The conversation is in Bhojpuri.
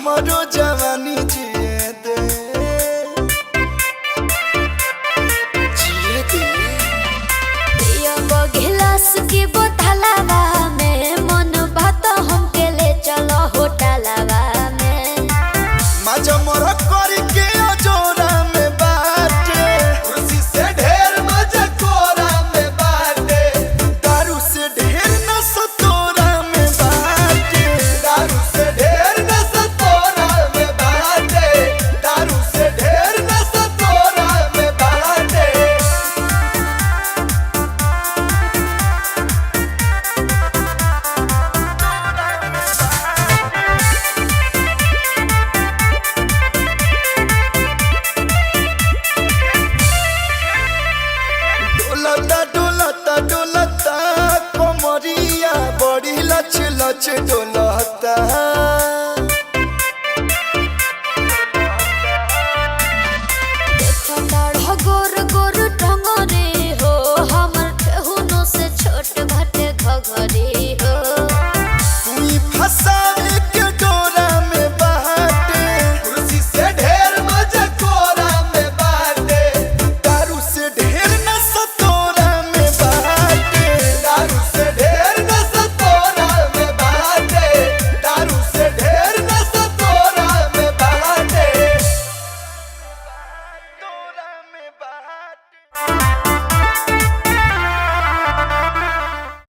हमारो जवानी जिए दे जिए दे। पिया गिलास की बोतलवा में मन बात हमके ले चलो होटलवा में। मजा मोरा करी के जोरा में बाटे, खुशी से ढेर मजा कोरा में बाटे, दारू से ढेर नशा तोरा में बाटे, दारू से ढेर नशा तोरा में बाटे, दारू से ढेर नशा तोरा में बाटे। डोलता डोलता डोलता कोमरिया बड़ी लच लच डोल